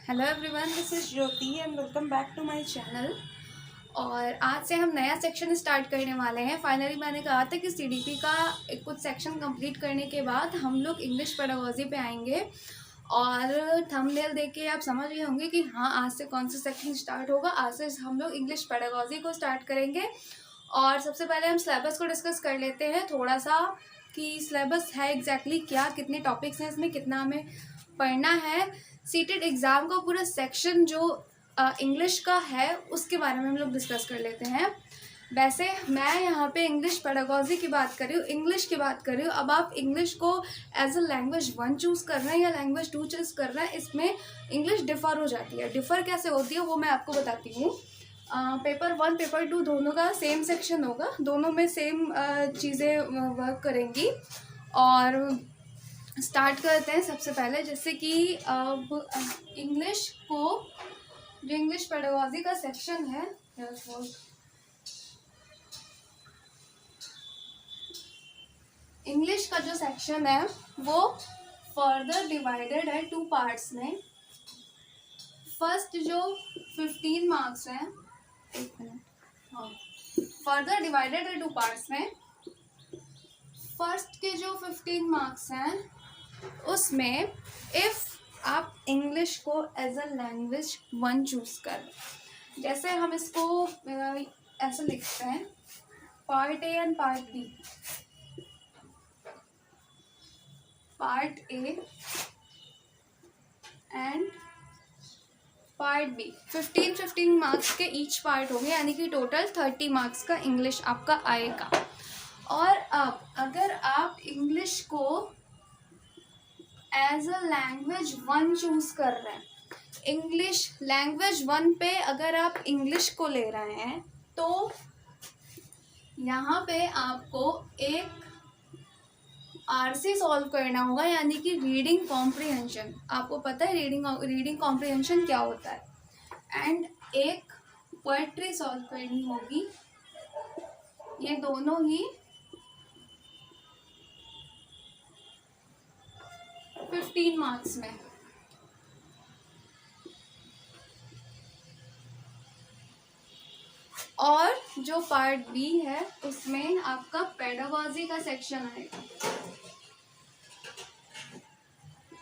Hello everyone, this is Jyoti and welcome back to my channel. और आज से हम नया सेक्शन स्टार्ट करने वाले हैं। फाइनली मैंने कहा था कि सीडीपी का कुछ सेक्शन कंप्लीट करने के बाद हम लोग इंग्लिश पेडागोजी पे आएंगे। और थंबनेल देख के आप समझ गए होंगे कि हाँ, आज से कौन सा सेक्शन स्टार्ट होगा। आज से हम लोग इंग्लिश पेडागोजी को स्टार्ट करेंगे। और सबसे पहले हम सिलेबस को डिस्कस कर लेते हैं थोड़ा सा, कि सिलेबस है एग्जैक्टली क्या, कितने टॉपिक्स हैं इसमें, कितना हमें पढ़ना है। सीटेड एग्ज़ाम का पूरा सेक्शन जो इंग्लिश का है उसके बारे में हम लोग डिस्कस कर लेते हैं। वैसे मैं यहाँ पे इंग्लिश पेडागोजी की बात कर रही हूँ, इंग्लिश की बात कर रही हूँ। अब आप इंग्लिश को एज अ लैंग्वेज 1 चूज़ कर रहे हैं या लैंग्वेज 2 चूज़ कर रहे हैं, इसमें इंग्लिश डिफ़र हो जाती है। डिफ़र कैसे होती है वो मैं आपको बताती हूँ। पेपर 1 पेपर 2 दोनों का सेम सेक्शन होगा, दोनों में सेम चीज़ें वर्क करेंगी। और स्टार्ट करते हैं सबसे पहले, जैसे कि अब इंग्लिश को, जो इंग्लिश पेडागोजी का सेक्शन है, इंग्लिश का जो सेक्शन है वो फर्दर डिवाइडेड है 2 पार्ट्स में। फर्स्ट जो 15 मार्क्स हैं, एक मिनट, हाँ, फर्दर डिवाइडेड है 2 पार्ट्स में। फर्स्ट के जो 15 मार्क्स हैं उसमें इफ़ आप इंग्लिश को एज अ लैंग्वेज 1 चूज़ कर, जैसे हम इसको ऐसे लिखते हैं, part A and part B. Part A and part B 15 marks के ईच पार्ट होंगे, यानी कि टोटल 30 मार्क्स का इंग्लिश आपका आएगा। और अब अगर आप इंग्लिश को एज अ लैंग्वेज 1 चूज कर रहे हैं, इंग्लिश लैंग्वेज 1 पे अगर आप इंग्लिश को ले रहे हैं तो यहाँ पे आपको एक आरसी सॉल्व करना होगा, यानी कि रीडिंग कॉम्प्रिहेंशन। आपको पता है रीडिंग कॉम्प्रिहेंशन क्या होता है। एंड एक पोएट्री सॉल्व करनी होगी। ये दोनों ही 15 मार्क्स में। और जो पार्ट बी है उसमें आपका पेडागोजी का सेक्शन आएगा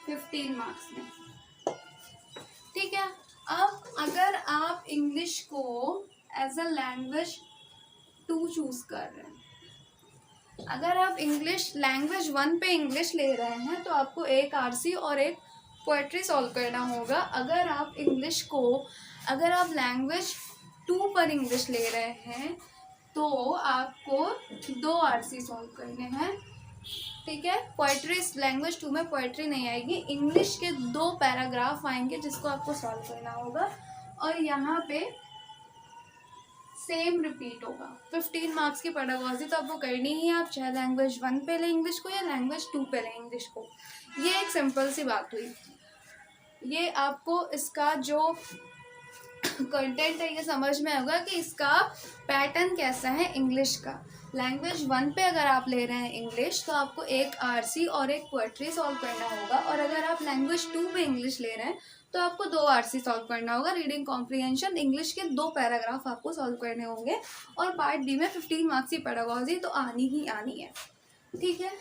15 मार्क्स में, ठीक है। अब अगर आप इंग्लिश को एज अ लैंग्वेज 2 चूज कर रहे हैं, अगर आप इंग्लिश लैंग्वेज 1 पे इंग्लिश ले रहे हैं तो आपको एक आरसी और एक पोएट्री सॉल्व करना होगा। अगर आप इंग्लिश को, अगर आप लैंग्वेज 2 पर इंग्लिश ले रहे हैं तो आपको 2 आरसी सॉल्व करने हैं, ठीक है। पोएट्री लैंग्वेज 2 में पोएट्री नहीं आएगी, इंग्लिश के 2 पैराग्राफ आएंगे जिसको आपको सॉल्व करना होगा। और यहाँ पे सेम रिपीट होगा। 15 मार्क्स की पेडागोजी तो आपको करनी ही है, आप चाहे लैंग्वेज 1 पे लें इंग्लिश को या लैंग्वेज 2 पे लें इंग्लिश को। ये एक सिंपल सी बात हुई। ये आपको इसका जो कंटेंट है ये समझ में होगा कि इसका पैटर्न कैसा है इंग्लिश का। लैंग्वेज 1 पे अगर आप ले रहे हैं इंग्लिश तो आपको एक आरसी और एक पोएट्री सॉल्व करना होगा। और अगर आप लैंग्वेज 2 पे इंग्लिश ले रहे हैं तो आपको 2 आरसी सॉल्व करना होगा। रीडिंग कॉम्प्रिहेंशन इंग्लिश के 2 पैराग्राफ आपको सॉल्व करने होंगे। और पार्ट बी में 15 मार्क्स की पेडागोजी तो आनी ही आनी है, ठीक है।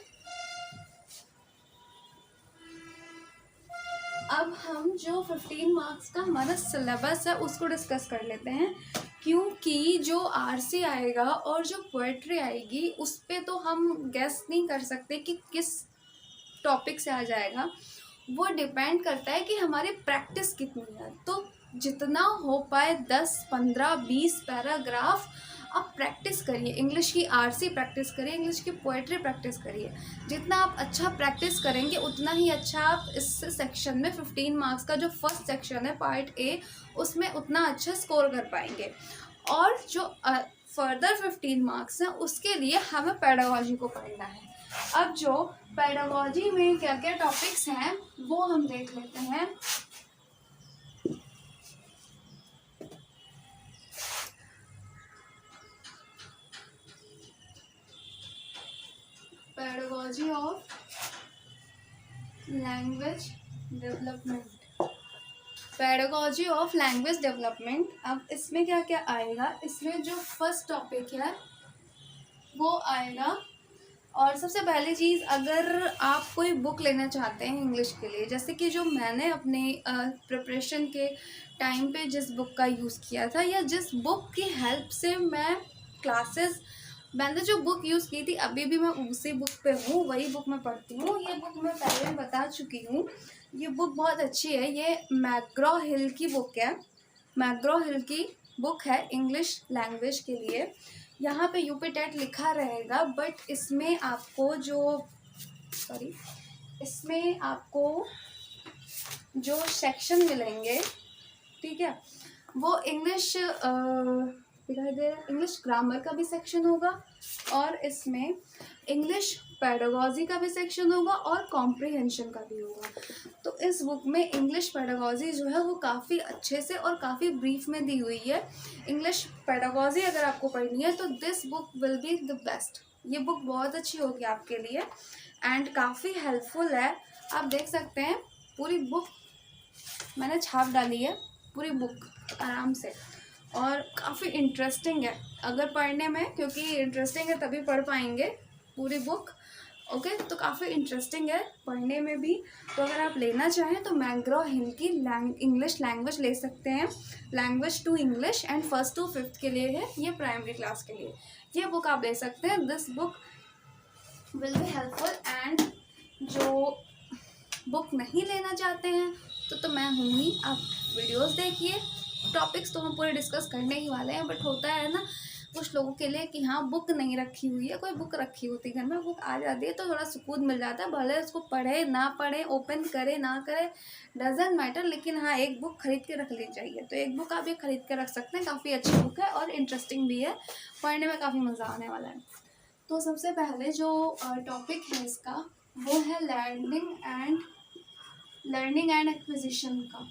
अब हम जो 15 मार्क्स का हमारा सिलेबस है उसको डिस्कस कर लेते हैं, क्योंकि जो आरसी आएगा और जो पोएट्री आएगी उस पे तो हम गेस नहीं कर सकते कि किस टॉपिक से आ जाएगा। वो डिपेंड करता है कि हमारी प्रैक्टिस कितनी है। तो जितना हो पाए 10, 15, 20 पैराग्राफ आप प्रैक्टिस करिए। इंग्लिश की आरसी प्रैक्टिस करिए, इंग्लिश की पोएट्री प्रैक्टिस करिए। जितना आप अच्छा प्रैक्टिस करेंगे उतना ही अच्छा आप इस सेक्शन में 15 मार्क्स का जो फर्स्ट सेक्शन है पार्ट ए, उसमें उतना अच्छा स्कोर कर पाएंगे। और जो फर्दर 15 मार्क्स हैं उसके लिए हमें पेडागोजी को पढ़ना है। अब जो पेडागोजी में क्या क्या टॉपिक्स हैं वो हम देख लेते हैं। Pedagogy of language development. Pedagogy of language development. अब इसमें क्या क्या आएगा, इसमें जो फर्स्ट टॉपिक है वो आएगा। और सबसे पहली चीज़, अगर आप कोई बुक लेना चाहते हैं इंग्लिश के लिए, जैसे कि जो मैंने अपने प्रिपरेशन के टाइम पे जिस बुक का यूज़ किया था, या जिस बुक की हेल्प से मैंने जो बुक यूज़ की थी, अभी भी मैं उसी बुक पे हूँ, वही बुक मैं पढ़ती हूँ। ये बुक मैं पहले बता चुकी हूँ, ये बुक बहुत अच्छी है। ये मैग्रॉ हिल की बुक है, मैग्रॉ हिल की बुक है इंग्लिश लैंग्वेज के लिए। यहाँ पे यूपी टेट लिखा रहेगा, बट इसमें आपको जो सेक्शन मिलेंगे, ठीक है, वो इंग्लिश दिखाई दे रहा है, इंग्लिश ग्रामर का भी सेक्शन होगा, और इसमें इंग्लिश पेडागोजी का भी सेक्शन होगा, और कॉम्प्रिहेंशन का भी होगा। तो इस बुक में इंग्लिश पेडागोजी जो है वो काफ़ी अच्छे से और काफ़ी ब्रीफ में दी हुई है। इंग्लिश पेडागोजी अगर आपको पढ़नी है तो this book will be the best. ये बुक बहुत अच्छी होगी आपके लिए एंड काफ़ी हेल्पफुल है। आप देख सकते हैं पूरी बुक मैंने छाप डाली है, पूरी बुक आराम से, और काफ़ी इंटरेस्टिंग है अगर पढ़ने में, क्योंकि इंटरेस्टिंग है तभी पढ़ पाएंगे पूरी बुक। ओके, तो काफ़ी इंटरेस्टिंग है पढ़ने में भी। तो अगर आप लेना चाहें तो मैग्रॉ हिल की इंग्लिश लैंग्वेज ले सकते हैं, language two English, and 1st to 5th के लिए है, ये प्राइमरी क्लास के लिए ये बुक आप ले सकते हैं। This book will be helpful. And जो बुक नहीं लेना चाहते हैं तो मैं हूँ ही, आप वीडियोस देखिए। टॉपिक्स तो हम पूरे डिस्कस करने ही वाले हैं, बट होता है ना कुछ लोगों के लिए कि हाँ बुक नहीं रखी हुई है, कोई बुक रखी होती घर में, बुक आ जाती है तो थोड़ा सुकून मिल जाता है, भले उसको पढ़े ना पढ़े, ओपन करे ना करे, डजेंट मैटर, लेकिन हाँ एक बुक खरीद के रख ली चाहिए। तो एक बुक आप ये खरीद के रख सकते हैं, काफ़ी अच्छी बुक है और इंटरेस्टिंग भी है, पढ़ने में काफ़ी मज़ा आने वाला है। तो सबसे पहले जो टॉपिक है इसका वो है लर्निंग एंड एक्विजिशन का।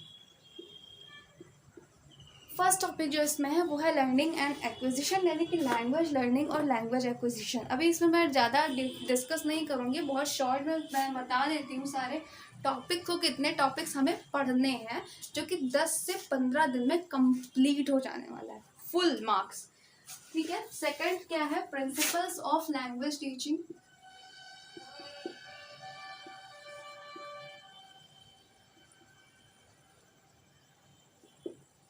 फर्स्ट टॉपिक जो इसमें है वो है लर्निंग एंड एक्विजिशन, यानी कि लैंग्वेज लर्निंग और लैंग्वेज एक्विजिशन। अभी इसमें मैं ज़्यादा डिस्कस नहीं करूँगी, बहुत शॉर्ट में मैं बता देती हूँ सारे टॉपिक को, कितने टॉपिक्स हमें पढ़ने हैं, जो कि 10 से 15 दिन में कंप्लीट हो जाने वाला है, फुल मार्क्स, ठीक है। सेकंड क्या है, principles of language teaching.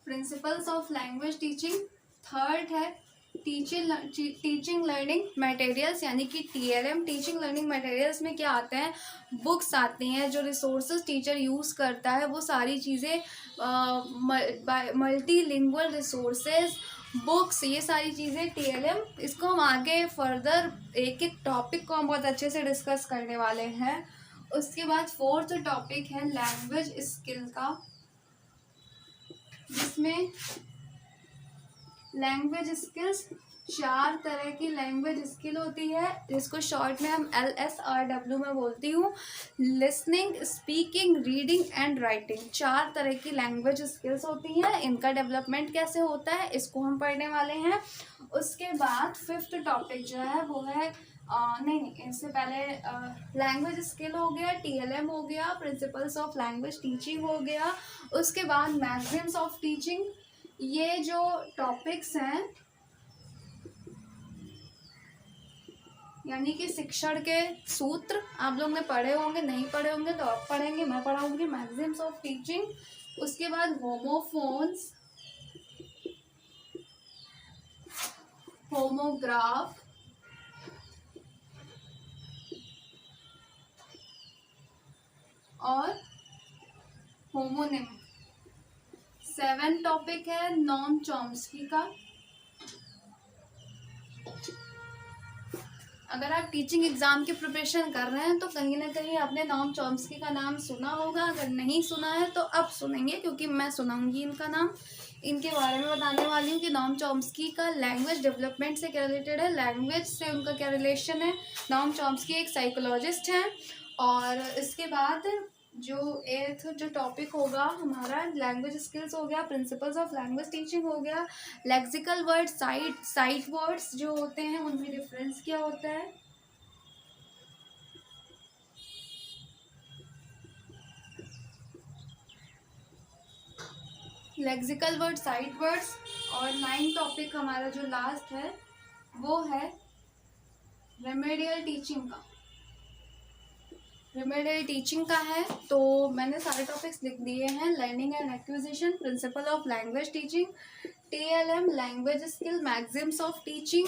Principles of language teaching. Third है टीचिंग लर्निंग मटेरियल्स, यानी कि TLM। टीचिंग लर्निंग मटेरियल्स में क्या आते हैं, बुक्स आती हैं, जो रिसोर्सेज टीचर यूज़ करता है वो सारी चीज़ें, मल्टीलिंगुअल रिसोर्सेज, बुक्स, ये सारी चीज़ें TLM। इसको हम आगे फर्दर एक एक टॉपिक को हम बहुत अच्छे से डिस्कस करने वाले हैं। उसके बाद फोर्थ टॉपिक है लैंग्वेज स्किल का, जिसमें लैंग्वेज स्किल्स, 4 तरह की लैंग्वेज स्किल होती है, जिसको शॉर्ट में हम LSRW में बोलती हूँ। Listening, speaking, reading and writing, 4 तरह की लैंग्वेज स्किल्स होती हैं। इनका डेवलपमेंट कैसे होता है इसको हम पढ़ने वाले हैं। उसके बाद 5th टॉपिक जो है वो है इससे पहले लैंग्वेज स्किल हो गया, TLM हो गया, प्रिंसिपल्स ऑफ लैंग्वेज टीचिंग हो गया। उसके बाद मैगजीन्स ऑफ टीचिंग। ये जो टॉपिक्स हैं, यानी कि शिक्षण के सूत्र, आप लोग ने पढ़े होंगे, नहीं पढ़े होंगे तो आप पढ़ेंगे, मैं पढ़ाऊंगी, मैगजीन्स ऑफ टीचिंग। उसके बाद होमोफोन्स, होमोग्राफ, और होमोनिम। 7 टॉपिक है नॉम चॉम्स्की का। अगर आप टीचिंग एग्जाम की प्रिपरेशन कर रहे हैं तो कहीं ना कहीं आपने नॉम चॉम्स्की का नाम सुना होगा, अगर नहीं सुना है तो अब सुनेंगे, क्योंकि मैं सुनाऊंगी इनका नाम। इनके बारे में बताने वाली हूँ कि नॉम चॉम्स्की का लैंग्वेज डेवलपमेंट से क्या रिलेटेड है, लैंग्वेज से उनका क्या रिलेशन है। नॉम चॉम्स्की एक साइकोलॉजिस्ट हैं। और इसके बाद जो 8th जो टॉपिक होगा हमारा, लैंग्वेज स्किल्स हो गया, प्रिंसिपल्स ऑफ लैंग्वेज टीचिंग हो गया, लेक्सिकल वर्ड, साइट वर्ड्स जो होते हैं उनमें डिफरेंस क्या होता है, लेक्सिकल वर्ड, साइड वर्ड्स। और 9 टॉपिक हमारा जो लास्ट है वो है रेमेडियल टीचिंग का। रेमेडियल टीचिंग का है तो मैंने सारे टॉपिक्स लिख दिए हैं। Learning and acquisition, principle of language teaching, TLM language skill, Maxim's of teaching.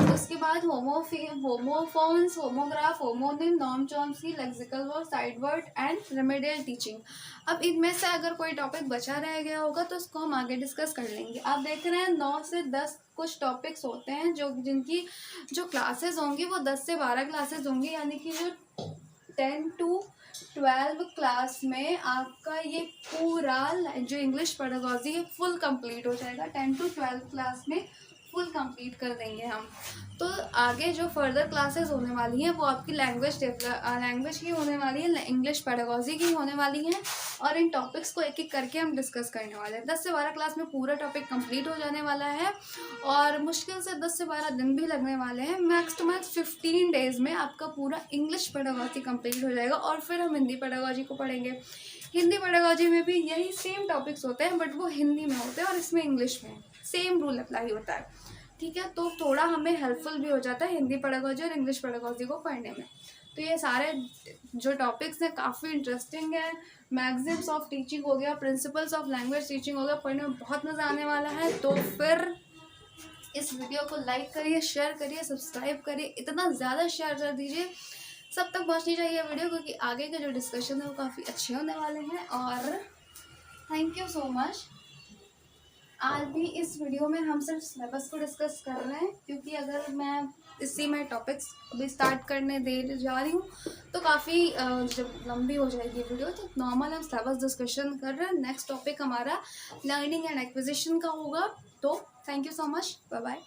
उसके बाद homophones, homograph, homonym, norm Chomsky, lexical word, side word and remedial teaching. अब इनमें से अगर कोई टॉपिक बचा रह गया होगा तो उसको हम आगे डिस्कस कर लेंगे। आप देख रहे हैं 9 से 10 कुछ टॉपिक्स होते हैं जिनकी जो क्लासेस होंगी वो 10 से 12 क्लासेस होंगी, यानी कि जो 10 to 12 क्लास में आपका ये पूरा जो इंग्लिश पेडागॉजी है फुल कंप्लीट हो जाएगा। 10 to 12 क्लास में फुल कंप्लीट कर देंगे हम। तो आगे जो फर्दर क्लासेस होने वाली हैं वो आपकी लैंग्वेज की होने वाली है, इंग्लिश पेडागॉजी की होने वाली हैं। और इन टॉपिक्स को एक एक करके हम डिस्कस करने वाले हैं। 10 से 12 क्लास में पूरा टॉपिक कंप्लीट हो जाने वाला है और मुश्किल से 10 से 12 दिन भी लगने वाले हैं। मैक्स टू मैक्स 15 डेज़ में आपका पूरा इंग्लिश पेडागॉजी कंप्लीट हो जाएगा और फिर हम हिंदी पेडागॉजी को पढ़ेंगे। हिंदी पेडागॉजी में भी यही सेम टॉपिक्स होते हैं बट वो हिंदी में होते हैं और इसमें इंग्लिश में सेम रूल अप्लाई होता है। ठीक है, तो थोड़ा हमें हेल्पफुल भी हो जाता है हिंदी पेडागॉजी और इंग्लिश पेडागॉजी को पढ़ने में। तो ये सारे जो टॉपिक्स हैं काफ़ी इंटरेस्टिंग है। मैक्सिम्स ऑफ टीचिंग हो गया, प्रिंसिपल्स ऑफ लैंग्वेज टीचिंग हो गया, पढ़ने में बहुत मज़ा आने वाला है। तो फिर इस वीडियो को लाइक करिए, शेयर करिए, सब्सक्राइब करिए, इतना ज़्यादा शेयर कर दीजिए, सब तक पहुँचनी चाहिए वीडियो, क्योंकि आगे के जो डिस्कशन है वो काफ़ी अच्छे होने वाले हैं। और थैंक यू सो मच। आज भी इस वीडियो में हम सिर्फ सिलेबस को डिस्कस कर रहे हैं, क्योंकि अगर मैं इसी में टॉपिक्स अभी स्टार्ट करने दे जा रही हूँ तो काफ़ी जब लंबी हो जाएगी वीडियो। तो नॉर्मल हम सिलेबस डिस्कशन कर रहे हैं। नेक्स्ट टॉपिक हमारा लर्निंग एंड एक्विजिशन का होगा। तो thank you so much, bye bye.